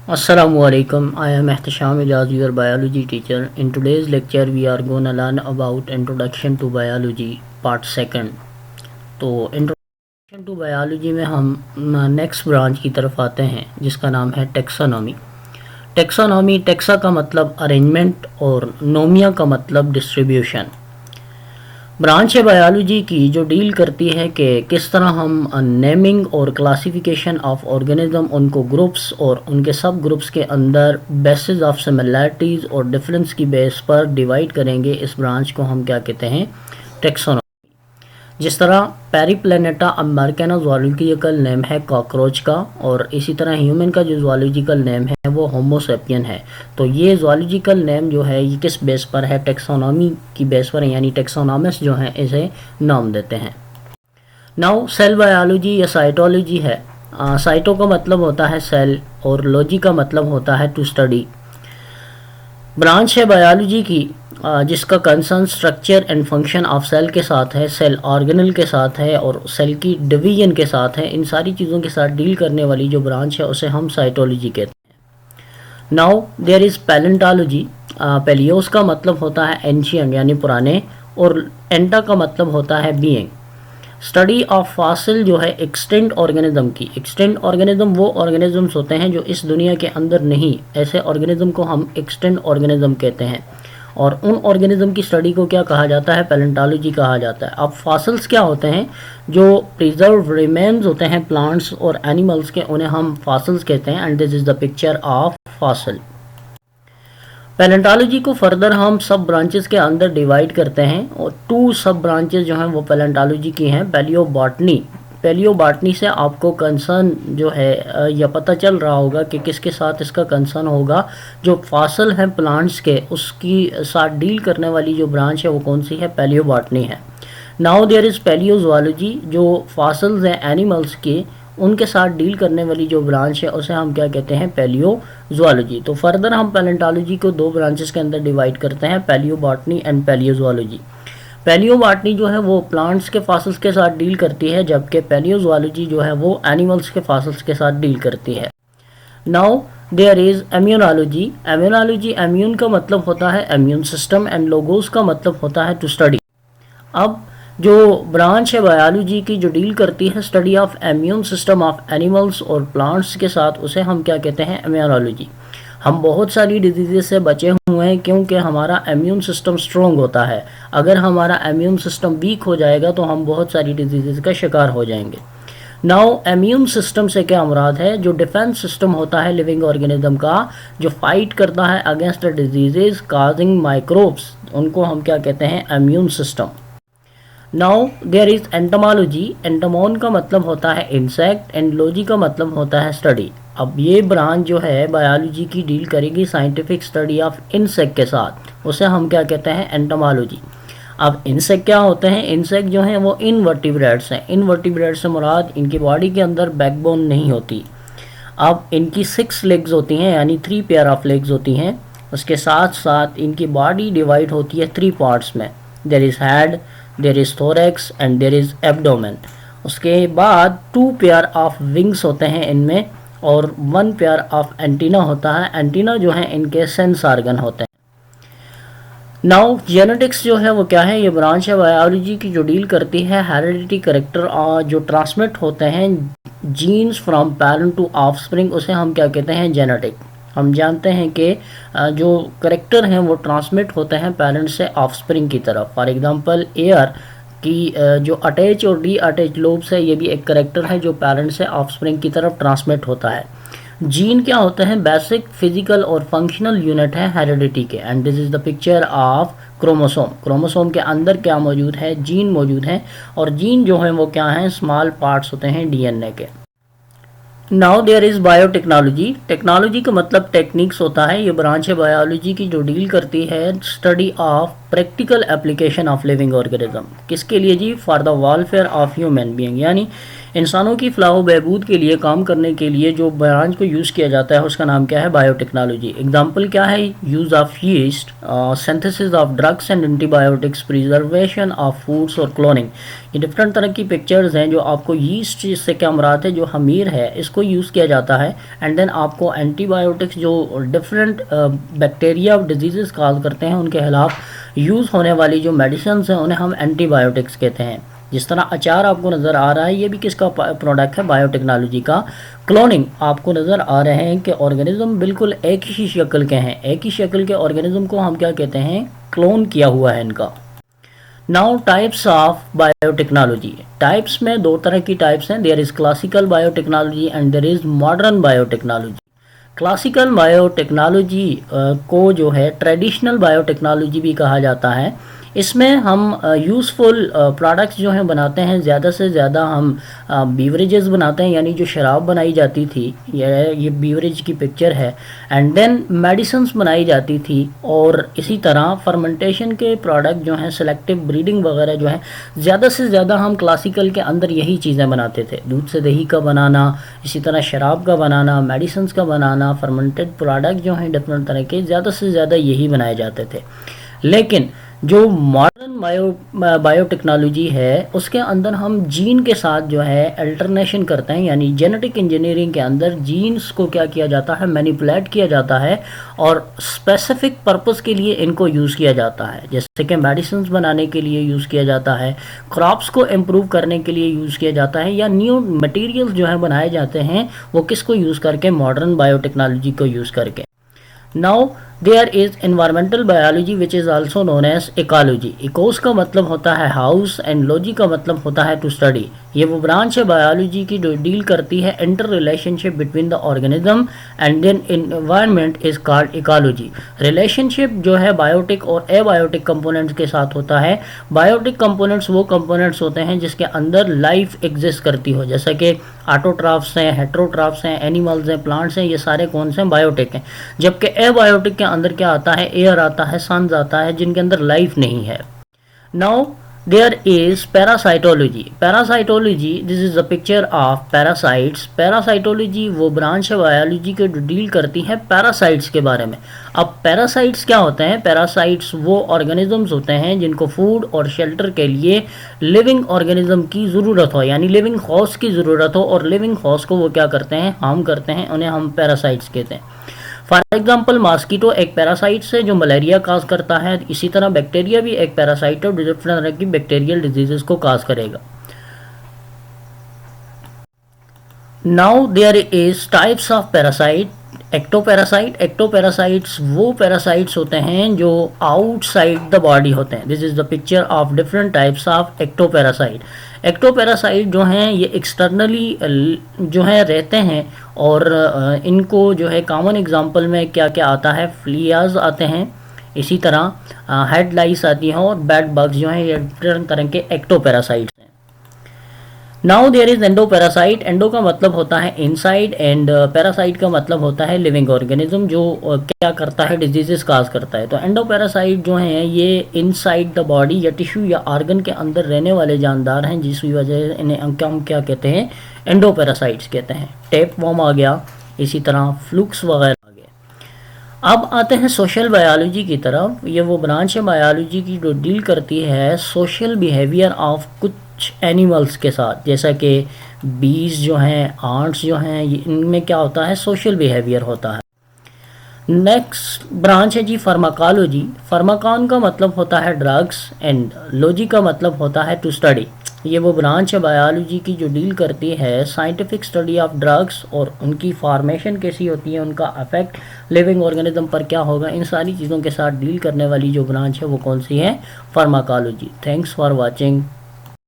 Assalamualaikum. I am Ehtisham Ijaz, your biology teacher. In today's lecture, we are going to learn about Introduction to Biology, Part 2. तो introduction to biology में हम next branch की तरफ आते हैं जिसका नाम है टेक्सोनॉमी। टेक्सोनॉमी, टेक्सा का मतलब अरेंजमेंट और नोमिया का मतलब डिस्ट्रीब्यूशन। ब्रांच है बायोलॉजी की जो डील करती है कि किस तरह हम नेमिंग और क्लासिफिकेशन ऑफ ऑर्गेनिज्म, उनको ग्रुप्स और उनके सब ग्रुप्स के अंदर बेसिस ऑफ सिमिलैरिटीज़ और डिफरेंस की बेस पर डिवाइड करेंगे। इस ब्रांच को हम क्या कहते हैं? टेक्सोनॉमी। जिस तरह पेरीप्लेनेटा अमेरिकाना ज़ूलॉजिकल नेम है कॉकरोच का, और इसी तरह ह्यूमन का जो ज़ूलॉजिकल नेम है वो होमो सेपियन है। तो ये ज़ूलॉजिकल नेम जो है ये किस बेस पर है? टेक्सोनॉमी की बेस पर, यानी टेक्सोनॉमिस्ट जो हैं इसे नाम देते हैं। नाउ सेल बायोलॉजी या साइटोलॉजी है। साइटो का मतलब होता है सेल और लॉजी का मतलब होता है टू स्टडी। ब्रांच है बायोलॉजी की जिसका concern structure and function of cell के साथ है, सेल ऑर्गेनल के साथ है और सेल की डिवीजन के साथ है। इन सारी चीज़ों के साथ डील करने वाली जो ब्रांच है उसे हम साइटोलॉजी कहते हैं। Now there is palaeontology. Palaeos का मतलब होता है एंशियंट यानी पुराने, और एंटा का मतलब होता है बीइंग। स्टडी ऑफ फॉसिल जो है एक्सटेंट ऑर्गेनिज्म की। एक्सटेंट ऑर्गेनिज्म वो ऑर्गेनिजम्स होते हैं जो इस दुनिया के अंदर नहीं, ऐसे ऑर्गेनिज्म को हम एक्सटेंट ऑर्गेनिज्म कहते हैं। और उन ऑर्गेनिज्म की स्टडी को क्या कहा जाता है? पैलेंटोलॉजी कहा जाता है। अब फॉसिल्स क्या होते हैं? जो प्रिजर्व रिमेन्स होते हैं प्लांट्स और एनिमल्स के, उन्हें हम फॉसिल्स कहते हैं। And this is the picture of fossil. Palaeontology को फर्दर हम सब ब्रांचेस के अंदर डिवाइड करते हैं और 2 सब ब्रांचेस जो हैं वो पैलेंटोलॉजी की हैं। पैलियोबॉटनी। पैलियोबॉटनी से आपको कंसर्न जो है या पता चल रहा होगा कि किसके साथ इसका कंसर्न होगा। जो फॉसिल हैं प्लांट्स के, उसकी साथ डील करने वाली जो ब्रांच है वो कौन सी है? पैलियोबॉटनी है। Now there is paleozoology. जो फॉसिल्स हैं एनिमल्स के, उनके साथ डील करने वाली जो ब्रांच है उसे हम क्या कहते हैं? पैलियोजोलॉजी। तो फर्दर हम पैलेंटोलॉजी को 2 ब्रांचेस के अंदर डिवाइड करते हैं, पैलियोबॉटनी एंड पैलियोजोलॉजी। पैलियोबॉटनी जो है वो प्लांट्स के फॉसिल्स के साथ डील करती है, जबकि पैलियोजोलॉजी जो है वो एनिमल्स के फॉसिल्स के साथ डील करती है। Now there is immunology. Immunology, immune का मतलब होता है इम्यून सिस्टम एंड लोगोस का मतलब होता है टू स्टडी। अब जो ब्रांच है बायोलॉजी की जो डील करती है study of immune system of animals और प्लांट्स के साथ, उसे हम क्या कहते हैं? इम्यूनोलॉजी। हम बहुत सारी डिजीज़ से बचे हुए हैं क्योंकि हमारा इम्यून सिस्टम स्ट्रॉन्ग होता है। अगर हमारा इम्यून सिस्टम वीक हो जाएगा तो हम बहुत सारी डिजीज़ का शिकार हो जाएंगे। नाउ इम्यून सिस्टम से क्या मुराद है? जो डिफेंस सिस्टम होता है लिविंग ऑर्गेनिज्म का, जो फाइट करता है अगेंस्ट डिजीजेज काजिंग माइक्रोब्स, उनको हम क्या कहते हैं? Immune system. Now there is entomology. Entomon का मतलब होता है इंसेक्ट एंड लॉजी का मतलब होता है स्टडी। अब ये ब्रांच जो है बायोलॉजी की डील करेगी साइंटिफिक स्टडी ऑफ इंसेक्ट के साथ, उसे हम क्या कहते हैं? एंटोमोलॉजी। अब इंसेक्ट क्या होते हैं? इंसेक्ट जो हैं वो इनवर्टिब्रेट्स हैं। इनवर्टिब्रेट्स से मुराद इनकी बॉडी के अंदर बैकबोन नहीं होती। अब इनकी 6 लेग्स होती हैं, यानी 3 पेयर ऑफ लेग्स होती हैं। उसके साथ साथ इनकी बॉडी डिवाइड होती है 3 पार्ट्स में। There is head, there is thorax and there is abdomen. उसके बाद 2 पेयर ऑफ विंग्स होते हैं इनमें और 1 पेयर ऑफ एंटीना होता है। एंटीना जो है इनके सेंस ऑर्गन होते हैं। नाउ जेनेटिक्स जो है वो क्या है? ये ब्रांच है बायोलॉजी की जो डील करती है हेरिडिटी करेक्टर जो ट्रांसमिट होते हैं genes from parent to offspring, उसे हम क्या कहते हैं? जेनेटिक। हम जानते हैं कि जो करेक्टर हैं वो ट्रांसमिट होते हैं पेरेंट से ऑफस्प्रिंग की तरफ। फॉर एग्जांपल एयर की जो अटैच और डी अटैच लोब्स है, ये भी एक करेक्टर है जो पेरेंट से ऑफस्प्रिंग की तरफ ट्रांसमिट होता है। जीन क्या होते हैं? बेसिक फिजिकल और फंक्शनल यूनिट है हेरिडिटी के। And this is the picture of chromosome. Chromosome के अंदर क्या मौजूद है? जीन मौजूद है, और जीन जो है वो क्या हैं? स्मॉल पार्ट्स होते हैं डीएनए के। Now there is biotechnology. Technology का मतलब टेक्निक्स होता है। ये ब्रांच है बायोलॉजी की जो डील करती है study of practical application of living organism. किसके लिए जी? For the welfare of human being, यानी इंसानों की फलाह व बहबूद के लिए काम करने के लिए जो ब्रांच को यूज़ किया जाता है उसका नाम क्या है? बायोटेक्नोलॉजी। एग्जाम्पल क्या है? Use of yeast, synthesis of drugs and antibiotics, preservation of foods और क्लोनिंग। ये डिफरेंट तरह की पिक्चर्स हैं जो आपको यीस्ट से क्या मुराद है, जो हमीर है इसको यूज़ किया जाता है। एंड देन आपको एंटीबायोटिक्स जो डिफरेंट बैक्टीरिया और डिजीज़ काज करते हैं उनके खिलाफ यूज़ होने वाली जो मेडिसिन हैं उन्हें हम एंटीबायोटिक्स कहते हैं। जिस तरह अचार आपको नज़र आ रहा है ये भी किसका प्रोडक्ट है? बायोटेक्नोलॉजी का। क्लोनिंग आपको नज़र आ रहे हैं कि ऑर्गेनिज्म बिल्कुल एक ही शक्ल के हैं, एक ही शक्ल के ऑर्गेनिज्म को हम क्या कहते हैं? क्लोन किया हुआ है इनका। Now types of biotechnology. Types में दो तरह की टाइप्स हैं, there is classical biotechnology and there is modern biotechnology. Classical biotechnology को जो है ट्रेडिशनल बायोटेक्नोलॉजी भी कहा जाता है। इसमें हम यूज़फुल प्रोडक्ट्स जो हैं बनाते हैं, ज़्यादा से ज़्यादा हम बीवरेजेस बनाते हैं, यानी जो शराब बनाई जाती थी, ये बीवरेज की पिक्चर है। एंड देन मेडिसिन्स बनाई जाती थी और इसी तरह फर्मेंटेशन के प्रोडक्ट जो हैं, सेलेक्टिव ब्रीडिंग वगैरह जो है, ज़्यादा से ज़्यादा हम क्लासिकल के अंदर यही चीज़ें बनाते थे। दूध से दही का बनाना, इसी तरह शराब का बनाना, मेडिसिन्स का बनाना, फर्मेंटेड प्रोडक्ट जो हैं डिफरेंट तरह के, ज़्यादा से ज़्यादा यही बनाए जाते थे। लेकिन जो मॉडर्न बायोटेक्नोलॉजी है उसके अंदर हम जीन के साथ जो है अल्टरनेशन करते हैं, यानी जेनेटिक इंजीनियरिंग के अंदर जीन्स को क्या किया जाता है? मैनिपुलेट किया जाता है और स्पेसिफिक पर्पस के लिए इनको यूज़ किया जाता है। जैसे कि मेडिसिन बनाने के लिए यूज़ किया जाता है, क्रॉप्स को इम्प्रूव करने के लिए यूज़ किया जाता है, या न्यू मटीरियल्स जो है बनाए जाते हैं वो किसको यूज़ करके? मॉडर्न बायोटेक्नोलॉजी को यूज़ करके। Now there is environmental biology which is also known as ecology. Ecos का मतलब होता है हाउस एंड लॉजी का मतलब होता है टू स्टडी। ये वो ब्रांच है बायोलॉजी की जो डील करती है inter relationship between the organism and then environment is called ecology. Relationship जो है बायोटिक और एबायोटिक कंपोनेंट्स के साथ होता है। बायोटिक कंपोनेंट्स वो कंपोनेंट्स होते हैं जिसके अंदर लाइफ एग्जिस्ट करती हो, जैसा कि ऑटोट्राफ्स हैं, हेट्रोट्राफ्स हैं, एनिमल्स हैं, प्लांट्स हैं, ये सारे कौन से हैं? बायोटिक हैं। जबकि एबायोटिक के अंदर क्या आता है? एयर आता है, सन्स आता है, जिनके अंदर लाइफ नहीं है। Now there is parasitology. Parasitology, this is a picture of parasites. Parasitology वो ब्रांच है बायोलॉजी के जो डील करती है पैरासाइट्स के बारे में। अब पैरासाइट्स क्या होते हैं? पैरासाइट्स वो ऑर्गेनिजम्स होते हैं जिनको फूड और शेल्टर के लिए लिविंग ऑर्गेनिज्म की ज़रूरत हो, यानी लिविंग हॉर्स की ज़रूरत हो, और लिविंग हॉर्स को वो क्या करते हैं? हार्म करते हैं, उन्हें हम पैरासाइट्स कहते हैं। फॉर एग्जाम्पल मॉस्किटो एक पैरासाइट है जो मलेरिया काज करता है। इसी तरह बैक्टीरिया भी एक पैरासाइट है और डिफरेंट तरह की बैक्टीरियल डिजीजेस को काज करेगा। Now there is types of parasite. Ectoparasite. Ectoparasites वो पैरासाइट्स होते हैं जो आउटसाइड द बॉडी होते हैं। This is the picture of different types of ectoparasite. Ectoparasite जो हैं ये एक्सटर्नली जो है रहते हैं और इनको जो है कॉमन एग्जांपल में क्या क्या आता है? फ्लियाज आते हैं, इसी तरह हेड लाइस आती हैं, और बेड बग्स जो हैं ये डिफरेंट तरह के एक्टोपैरासाइट्स हैं। Now there is endoparasite. Endo का मतलब होता है इनसाइड एंड पैरासाइट का मतलब होता है लिविंग ऑर्गेनिज्म जो क्या करता है? डिजीजेस काज करता है। तो एंडोपैरासाइट जो हैं ये इनसाइड द बॉडी या टिश्यू या ऑर्गन के अंदर रहने वाले जानदार हैं, जिसकी वजह से इन्हें हम क्या कहते हैं? एंडोपैरासाइट्स कहते हैं। टेपवॉर्म आ गया, इसी तरह फ्लूक्स वगैरह आ गए। अब आते हैं सोशल बायोलॉजी की तरफ। ये वो ब्रांच है बायोलॉजी की जो डील करती है सोशल बिहेवियर ऑफ कुछ एनिमल्स के साथ, जैसा कि बीज जो हैं, आंट्स जो हैं, इनमें क्या होता है? सोशल बिहेवियर होता है। नेक्स्ट ब्रांच है जी फार्माकोलॉजी। फार्माकॉन का मतलब होता है ड्रग्स एंड लॉजी का मतलब होता है टू स्टडी। ये वो ब्रांच है बायोलॉजी की जो डील करती है साइंटिफिक स्टडी ऑफ ड्रग्स और उनकी फॉर्मेशन कैसी होती है, उनका अफेक्ट लिविंग ऑर्गेनिज्म पर क्या होगा, इन सारी चीज़ों के साथ डील करने वाली जो ब्रांच है वो कौन सी है? फार्माकोलॉजी। Thanks for watching.